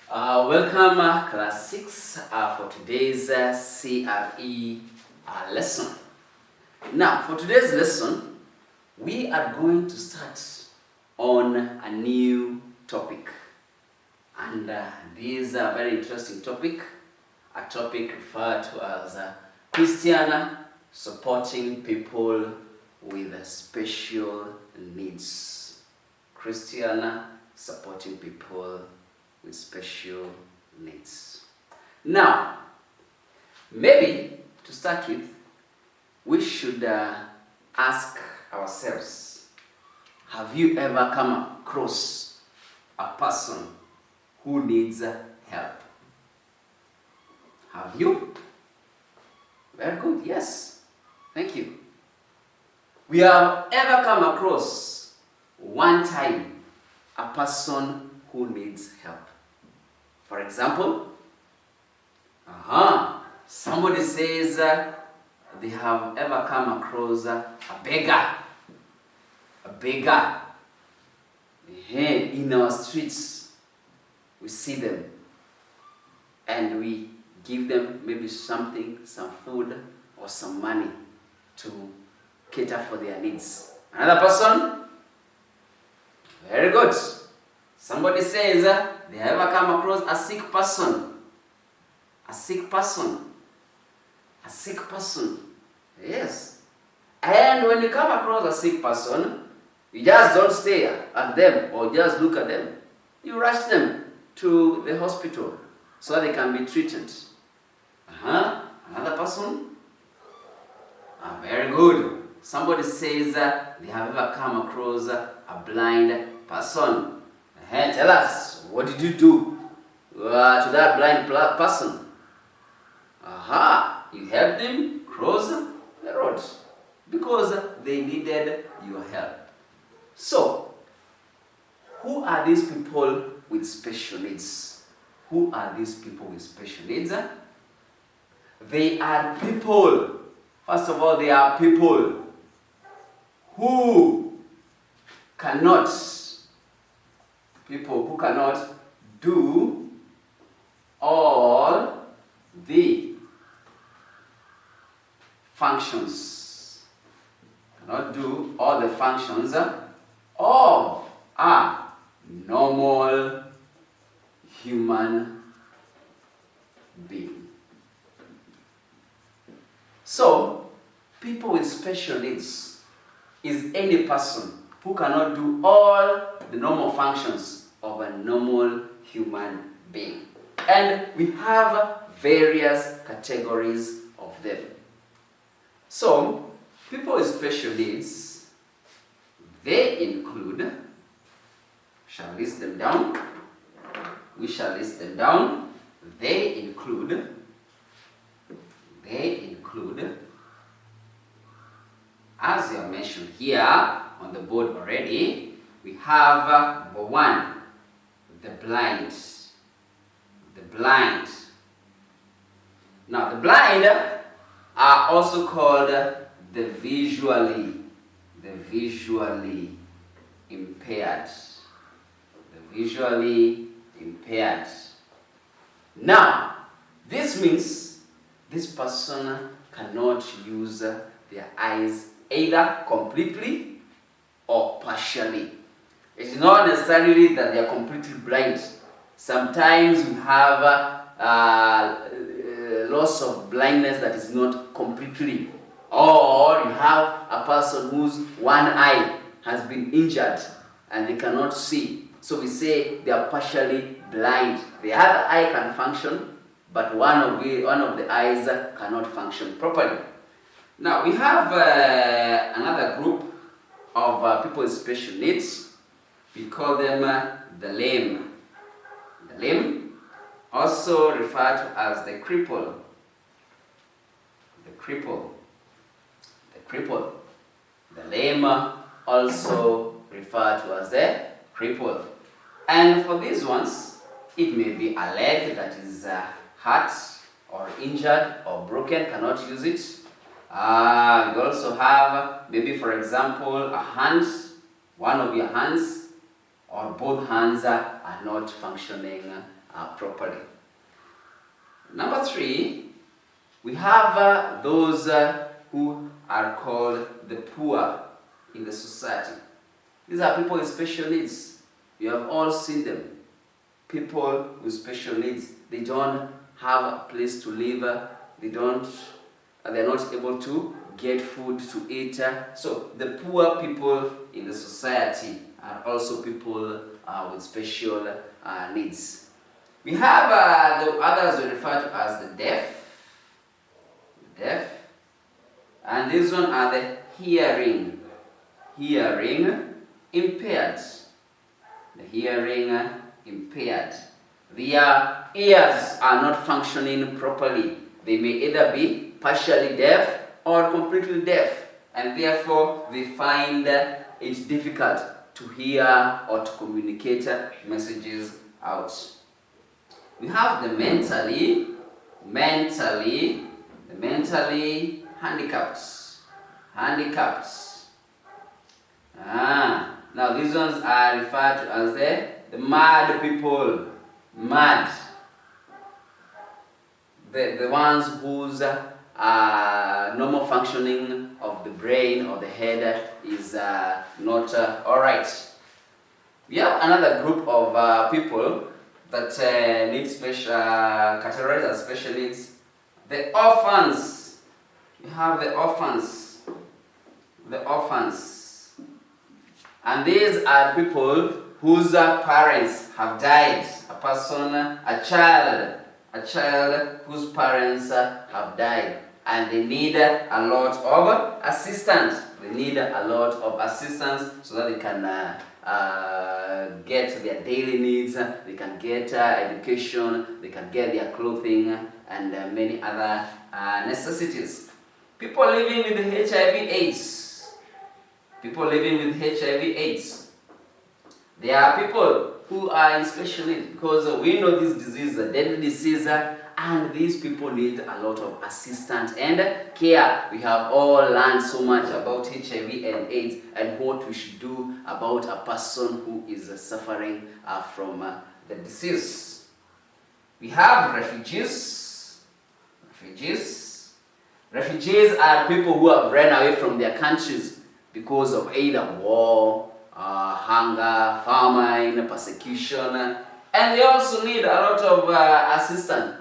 Welcome, class 6, for today's C.R.E. lesson. Now, for today's lesson, we are going to start on a new topic. And this is a very interesting topic, a topic referred to as Christian supporting people with special needs. Christian supporting people with special needs. Now, maybe to start with, we should ask ourselves, have you ever come across a person who needs help? Have you? Very good, yes. Thank you. We have ever come across one time a person who needs help. For example, somebody says they have ever come across a beggar. A beggar. In our streets, we see them and we give them maybe something, some food or some money to cater for their needs. Another person, very good. Somebody says they have ever come across a sick person. A sick person. A sick person. Yes. And when you come across a sick person, you just don't stare at them or just look at them. You rush them to the hospital so they can be treated. Another person. Very good. Somebody says they have ever come across a blind person. Tell us, what did you do to that blind person? You helped them cross the road because they needed your help. So, who are these people with special needs? Who are these people with special needs? They are people. First of all, they are people who cannot do all the functions. Cannot do all the functions of a normal human being. So, people with special needs is any person who cannot do all the normal functions of a normal human being. And we have various categories of them. So, people with special needs, they include, shall list them down. We shall list them down. They include, as you mentioned here on the board already, we have number 1, the blind. The blind. Now, the blind are also called the visually impaired. The visually impaired. Now, this means this person cannot use their eyes either completely or partially. It is not necessarily that they are completely blind. Sometimes we have loss of blindness that is not completely. Or you have a person whose one eye has been injured and they cannot see. So we say they are partially blind. The other eye can function, but one of the eyes cannot function properly. Now we have another group of people with special needs. We call them the lame. The lame, also referred to as the cripple. The cripple. The cripple. The lame, also referred to as the cripple. And for these ones, it may be a leg that is hurt or injured or broken, cannot use it. You also have maybe, for example, a hand, one of your hands or both hands are not functioning properly. Number 3, we have those who are called the poor in the society. These are people with special needs. You have all seen them. People with special needs. They don't have a place to live. They're not able to get food to eat. So the poor people in the society are also people with special needs. We have the others we refer to as the deaf, and these one are the hearing impaired. The hearing impaired. Their ears are not functioning properly. They may either be partially deaf or completely deaf, and therefore they find it difficult to hear or to communicate messages out. We have the mentally handicapped. Now these ones are referred to as the mad people. Mad. The ones whose normal functioning of the brain or the head is not alright. We have another group of people that need special categories as special needs. The orphans. You have the orphans. And these are people whose parents have died. A child whose parents have died, and they need a lot of assistance. So that they can get their daily needs, they can get education, they can get their clothing, and many other necessities. People living with HIV/AIDS. They are people who are in special need, because we know this disease is a deadly disease, and these people need a lot of assistance and care. We have all learned so much about HIV and AIDS and what we should do about a person who is suffering from the disease. We have refugees. Refugees are people who have run away from their countries because of either war, hunger, famine, persecution, and they also need a lot of assistance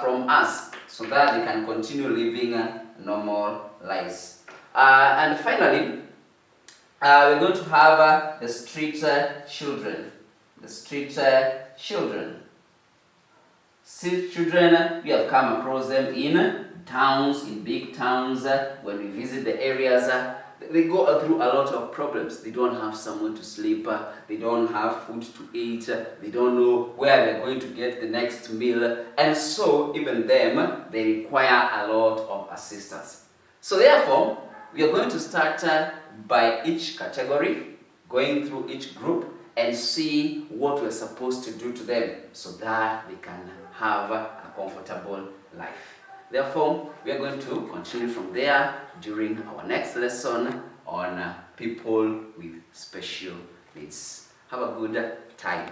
from us so that they can continue living normal lives. And finally, we're going to have the street children. Street children, we have come across them in towns, in big towns. When we visit the areas, they go through a lot of problems. They don't have somewhere to sleep, they don't have food to eat, they don't know where they're going to get the next meal, and so even them, they require a lot of assistance. So therefore, we are going to start by each category, going through each group, and see what we're supposed to do to them so that they can have a comfortable life. Therefore, we are going to continue from there during our next lesson on people with special needs. Have a good time.